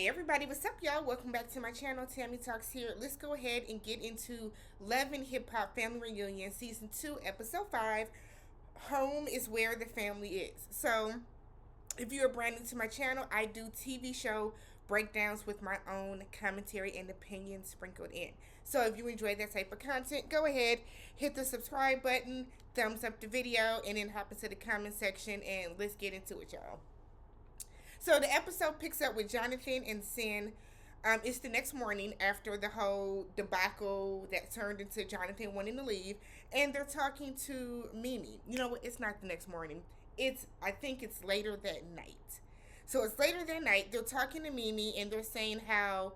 Hey everybody, what's up y'all? Welcome back to my channel, Tammy Talks here. Let's go ahead and get into Love and Hip Hop Family Reunion Season 2, Episode 5. Home is where the family is. So, if you are brand new to my channel, I do TV show breakdowns with my own commentary and opinions sprinkled in. So if you enjoy that type of content, go ahead, hit the subscribe button, thumbs up the video, and then hop into the comment section and let's get into it, y'all. So the episode picks up with Jonathan and Cyn. It's the next morning after the whole debacle that turned into Jonathan wanting to leave, and they're talking to Mimi. You know what? It's not the next morning. I think it's later that night. So it's later that night. They're talking to Mimi, and they're saying how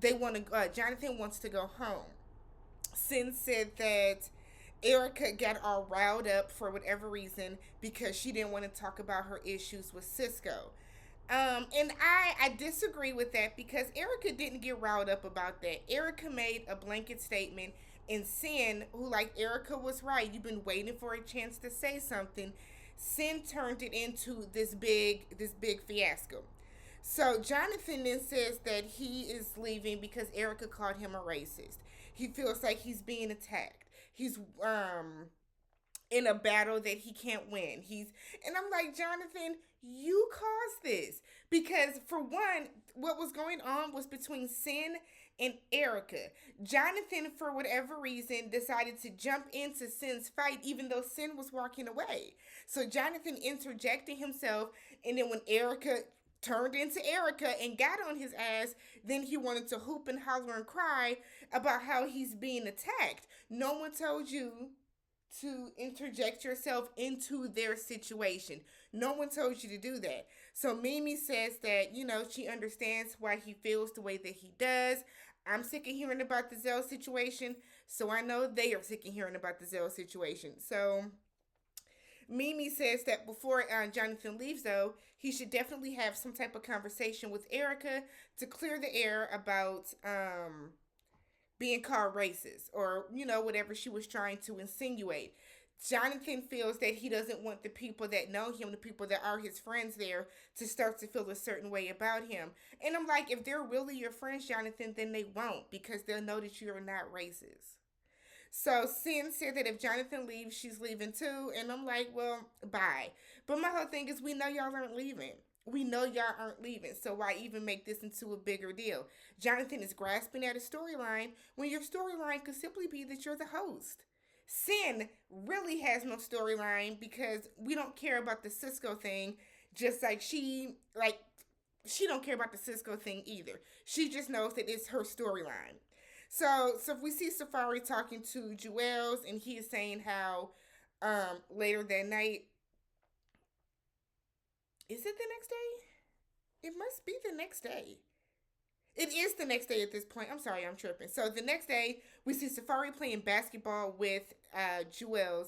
they want to. Jonathan wants to go home. Cyn said that Erica got all riled up for whatever reason because she didn't want to talk about her issues with Cisco. And I disagree with that because Erica didn't get riled up about that. Erica made a blanket statement, and Cyn, who like Erica was right, you've been waiting for a chance to say something. Cyn turned it into this big fiasco. So Jonathan then says that he is leaving because Erica called him a racist. He feels like he's being attacked. He's in a battle that he can't win. And I'm like, Jonathan, you caused this. Because for one, what was going on was between Cyn and Erica. Jonathan, for whatever reason, decided to jump into Cyn's fight, even though Cyn was walking away. So Jonathan interjected himself, and then when Erica turned into Erica and got on his ass, then he wanted to hoop and holler and cry about how he's being attacked. No one told you to interject yourself into their situation. No one told you to do that. So Mimi says that, she understands why he feels the way that he does. I'm sick of hearing about the Zell situation, so I know they are sick of hearing about the Zell situation. So Mimi says that before Jonathan leaves, though, he should definitely have some type of conversation with Erica to clear the air about being called racist or, whatever she was trying to insinuate. Jonathan feels that he doesn't want the people that know him, the people that are his friends there, to start to feel a certain way about him. And I'm like, if they're really your friends, Jonathan, then they won't, because they'll know that you're not racist. So Cyn said that if Jonathan leaves, she's leaving too. And I'm like, well, bye. But my whole thing is, we know y'all aren't leaving. We know y'all aren't leaving, so why even make this into a bigger deal? Jonathan is grasping at a storyline when your storyline could simply be that you're the host. Cyn really has no storyline because we don't care about the Cisco thing, just like she don't care about the Cisco thing either. She just knows that it's her storyline. So if we see Safaree talking to Juelz, and he is saying how later that night, is it the next day? It must be the next day. It is the next day at this point. I'm sorry, I'm tripping. So the next day, we see Safaree playing basketball with Juelz,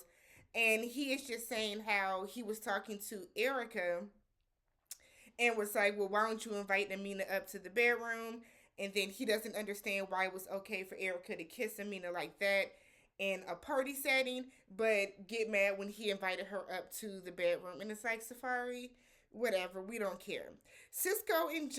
and he is just saying how he was talking to Erica and was like, well, why don't you invite Amina up to the bedroom? And then he doesn't understand why it was okay for Erica to kiss Amina like that in a party setting, but get mad when he invited her up to the bedroom. And it's like, Safaree, whatever, we don't care. Cyn and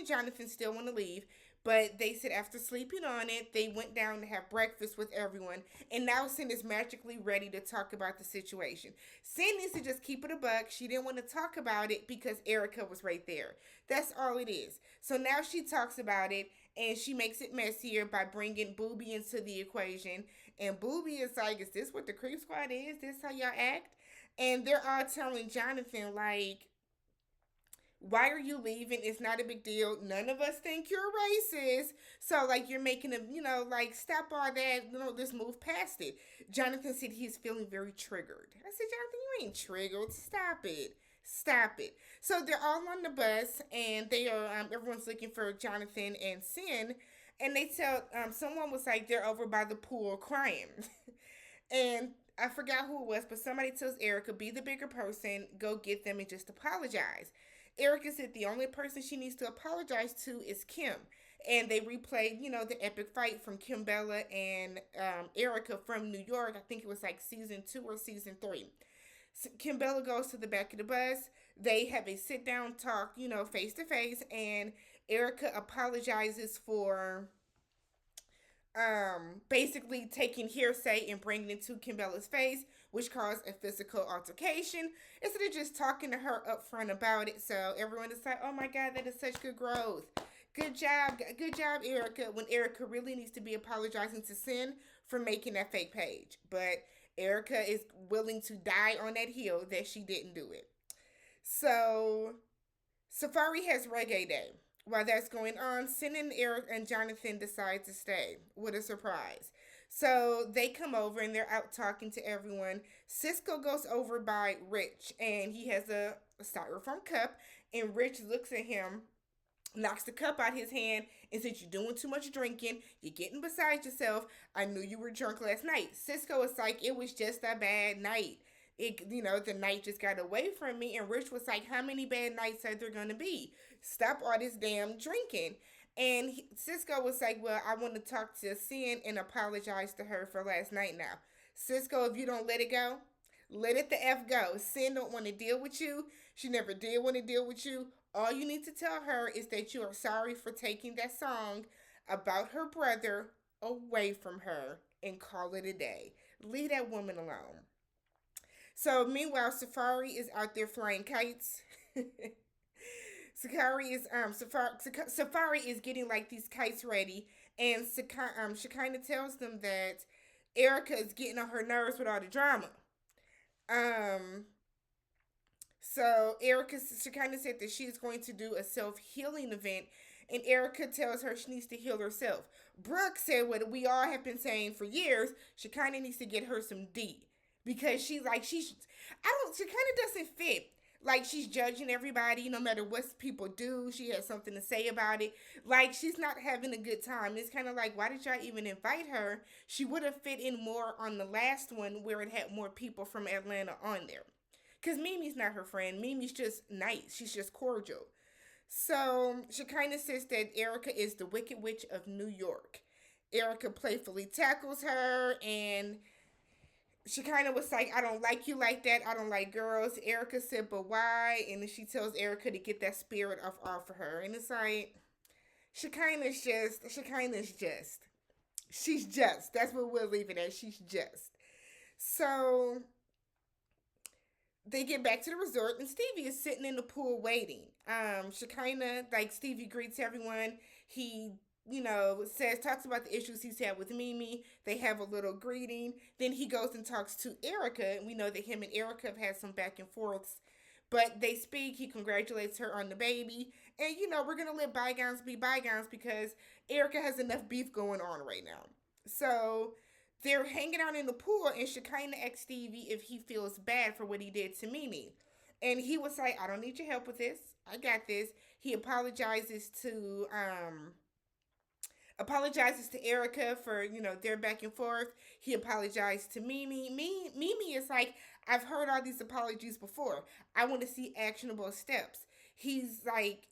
Jonathan still want to leave, but they said after sleeping on it, they went down to have breakfast with everyone, and now Cyn is magically ready to talk about the situation. Cyn needs to just keep it a buck. She didn't want to talk about it because Erica was right there. That's all it is. So now she talks about it, and she makes it messier by bringing Booby into the equation, and Booby is like, is this what the Creep Squad is? This how y'all act? And they're all telling Jonathan, like, why are you leaving? It's not a big deal. None of us think you're racist. So, like, you're making them, stop all that. Let's move past it. Jonathan said he's feeling very triggered. I said, Jonathan, you ain't triggered. Stop it. Stop it. So, they're all on the bus, and they are, everyone's looking for Jonathan and Cyn. And they tell, someone was like, they're over by the pool crying. And I forgot who it was, but somebody tells Erica, be the bigger person, go get them and just apologize. Erica said the only person she needs to apologize to is Kim. And they replayed, the epic fight from Kimbella and Erica from New York. I think it was like season 2 or season 3. So Kimbella goes to the back of the bus. They have a sit-down talk, face to face. And Erica apologizes for basically taking hearsay and bringing it to Kimbella's face, which caused a physical altercation, instead of just talking to her up front about it. So everyone is like, oh my God, that is such good growth. Good job, Erica, when Erica really needs to be apologizing to Cyn for making that fake page. But Erica is willing to die on that hill that she didn't do it. So Safaree has reggae day. While that's going on, Cyn and Eric and Jonathan decide to stay. What a surprise. So they come over and they're out talking to everyone. Cisco goes over by Rich and he has a styrofoam cup. And Rich looks at him, knocks the cup out his hand, and says, you're doing too much drinking. You're getting beside yourself. I knew you were drunk last night. Cisco is like, it was just a bad night. The night just got away from me. And Rich was like, how many bad nights are there going to be? Stop all this damn drinking. And Cisco was like, well, I want to talk to Cyn and apologize to her for last night now. Cisco, if you don't let it go, let it the F go. Cyn don't want to deal with you. She never did want to deal with you. All you need to tell her is that you are sorry for taking that song about her brother away from her and call it a day. Leave that woman alone. So meanwhile, Safaree is out there flying kites. Safaree is getting like these kites ready, and Shekinah tells them that Erica is getting on her nerves with all the drama. So Shekinah said that she is going to do a self-healing event, and Erica tells her she needs to heal herself. Brooke said what we all have been saying for years: Shekinah needs to get her some D. Because Shekinah doesn't fit. Like, she's judging everybody, no matter what people do. She has something to say about it. Like, she's not having a good time. It's kind of like, why did y'all even invite her? She would have fit in more on the last one where it had more people from Atlanta on there. Because Mimi's not her friend. Mimi's just nice. She's just cordial. So, Shekinah says that Erica is the Wicked Witch of New York. Erica playfully tackles her, and Shekinah was like, I don't like you like that. I don't like girls. Erica said, but why? And then she tells Erica to get that spirit off of her. And it's like, Shekinah's just. She's just. That's what we'll leave it at. She's just. So they get back to the resort, and Stevie is sitting in the pool waiting. Shekinah, like, Stevie greets everyone. He talks about the issues he's had with Mimi. They have a little greeting. Then he goes and talks to Erica. And we know that him and Erica have had some back and forths. But they speak. He congratulates her on the baby. And, we're going to let bygones be bygones because Erica has enough beef going on right now. So they're hanging out in the pool, and Shekinah asked Stevie if he feels bad for what he did to Mimi. And he was like, I don't need your help with this. I got this. He apologizes to Erica for, their back and forth. He apologized to Mimi. Mimi is like, I've heard all these apologies before. I want to see actionable steps. He's like,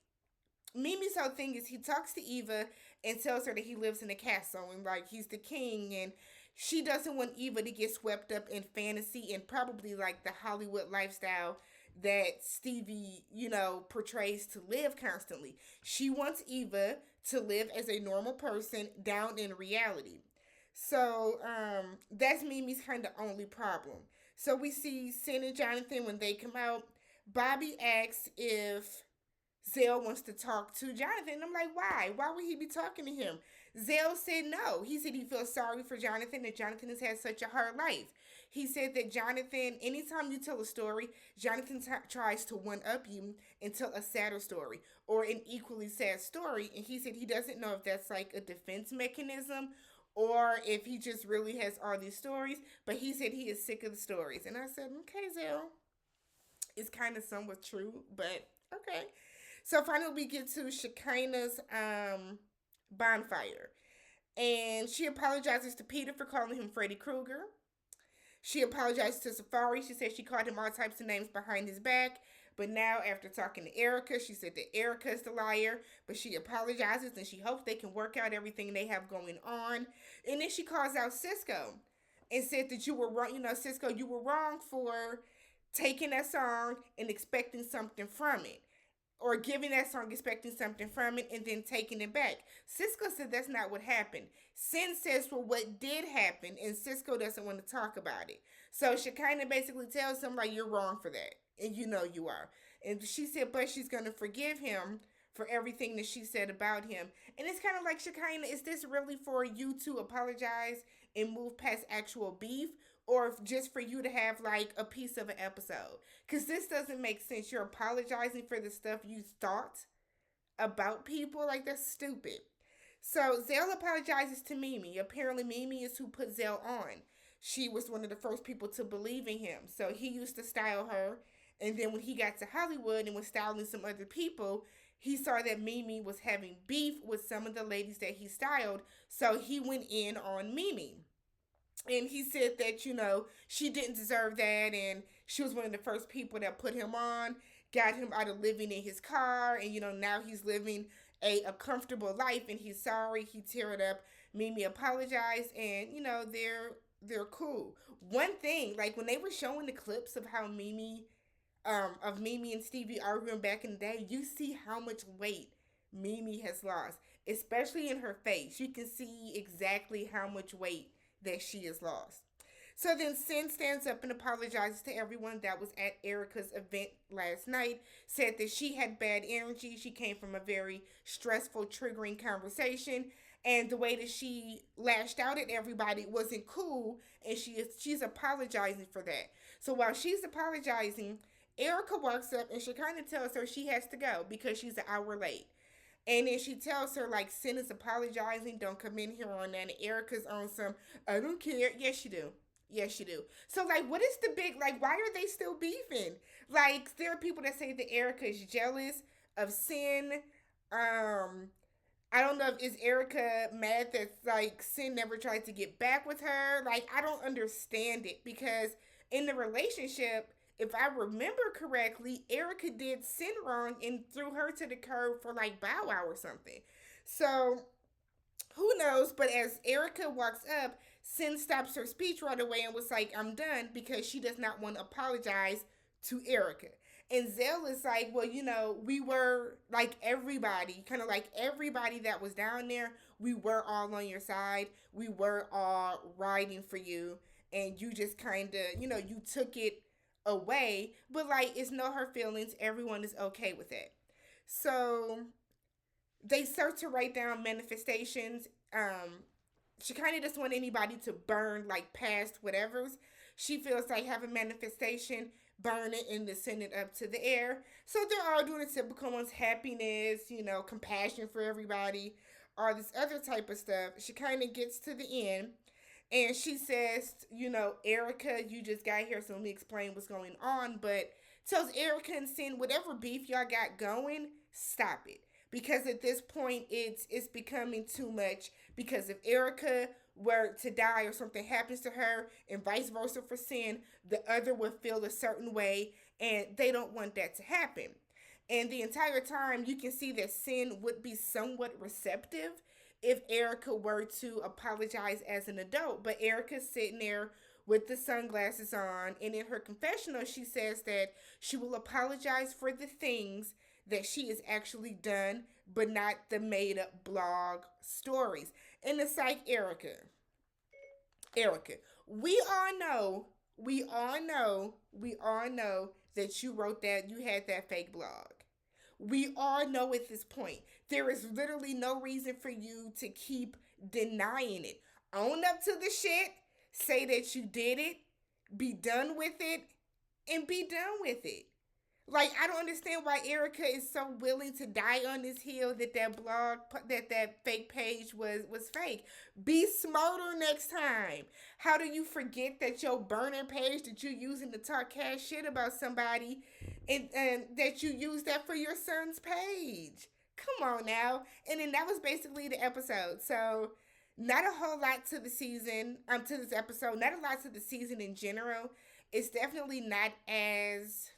Mimi's whole thing is he talks to Eva and tells her that he lives in a castle and, like, he's the king, and she doesn't want Eva to get swept up in fantasy and probably, like, the Hollywood lifestyle that Stevie, portrays to live constantly. She wants Eva to live as a normal person down in reality. So that's Mimi's kind of only problem. So we see Cyn and Jonathan when they come out. Bobby asks if Zell wants to talk to Jonathan. I'm like, why? Why would he be talking to him? Zell said no. He said he feels sorry for Jonathan, that Jonathan has had such a hard life. He said that Jonathan, anytime you tell a story, Jonathan tries to one-up you and tell a sadder story or an equally sad story. And he said he doesn't know if that's like a defense mechanism or if he just really has all these stories. But he said he is sick of the stories. And I said, okay, Zell. It's kind of somewhat true, but okay. So finally we get to Shekinah's bonfire. And she apologizes to Peter for calling him Freddy Krueger. She apologized to Safaree. She said she called him all types of names behind his back. But now, after talking to Erica, she said that Erica's the liar. But she apologizes and she hopes they can work out everything they have going on. And then she calls out Cisco and said that you were wrong. Cisco, you were wrong for taking that song and expecting something from it. or giving that song expecting something from it and then taking it back. Cisco said that's not what happened. Cyn says, well, what did happen? And Cisco doesn't want to talk about it. So Shekinah basically tells him, like, you're wrong for that. And you know you are. And she said, but she's going to forgive him for everything that she said about him. And it's kind of like, Shekinah, is this really for you to apologize and move past actual beef? Or just for you to have like a piece of an episode? Because this doesn't make sense. You're apologizing for the stuff you thought about people. Like, that's stupid. So Zell apologizes to Mimi. Apparently Mimi is who put Zell on. She was one of the first people to believe in him. So he used to style her. And then when he got to Hollywood and was styling some other people, he saw that Mimi was having beef with some of the ladies that he styled. So he went in on Mimi. And he said that, you know, she didn't deserve that. And she was one of the first people that put him on, got him out of living in his car. And, you know, now he's living a comfortable life and he's sorry. He teared up. Mimi apologized and, you know, they're cool. One thing, like when they were showing the clips of how Mimi and Stevie arguing back in the day, you see how much weight Mimi has lost, especially in her face. You can see exactly how much weight that she has lost. So then Cyn stands up and apologizes to everyone that was at Erica's event last night, said that she had bad energy. She came from a very stressful, triggering conversation, and the way that she lashed out at everybody wasn't cool, and she's apologizing for that. So while she's apologizing, Erica walks up and she kind of tells her she has to go because she's an hour late. And then she tells her, like, Cyn is apologizing. Don't come in here on that. And Erica's on some, I don't care. Yes, you do. Yes, you do. So, like, what is the big, like, why are they still beefing? Like, there are people that say that Erica is jealous of Cyn. I don't know if is Erica mad that, like, Cyn never tried to get back with her. Like, I don't understand it because in the relationship, if I remember correctly, Erica did Cyn wrong and threw her to the curb for like Bow Wow or something. So who knows? But as Erica walks up, Cyn stops her speech right away and was like, I'm done, because she does not want to apologize to Erica. And Zell is like, well, you know, we were like everybody, kind of like everybody that was down there, we were all on your side. We were all riding for you. And you just kind of, you know, you took it away, but like it's no hard feelings. Everyone is okay with it. So they start to write down manifestations. She kind of doesn't want anybody to burn like past whatever's. She feels like have a manifestation, burn it, and then send it up to the air. So they're all doing the typical ones: happiness, you know, compassion for everybody, all this other type of stuff. She kind of gets to the end. And she says, you know, Erica, you just got here, so let me explain what's going on. But tells Erica and Cyn, whatever beef y'all got going, stop it. Because at this point, it's becoming too much. Because if Erica were to die or something happens to her, and vice versa for Cyn, the other would feel a certain way, and they don't want that to happen. And the entire time, you can see that Cyn would be somewhat receptive if Erica were to apologize as an adult. But Erica's sitting there with the sunglasses on, and in her confessional, she says that she will apologize for the things that she has actually done, but not the made-up blog stories. And it's like, Erica, we all know that you wrote that, you had that fake blog. We all know at this point. There is literally no reason for you to keep denying it. Own up to the shit. Say that you did it. Be done with it. And be done with it. Like, I don't understand why Erica is so willing to die on this hill that blog, that fake page was fake. Be smarter next time. How do you forget that your burner page that you're using to talk cash shit about somebody and that you use that for your son's page? Come on now. And then that was basically the episode. So not a whole lot to the season, to this episode. Not a lot to the season in general. It's definitely not as...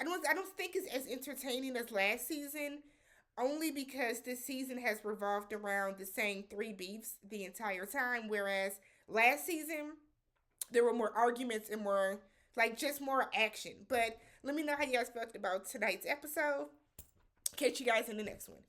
I don't think it's as entertaining as last season, only because this season has revolved around the same three beefs the entire time, whereas last season there were more arguments and more Like, just more action. But let me know how you guys felt about tonight's episode. Catch you guys in the next one.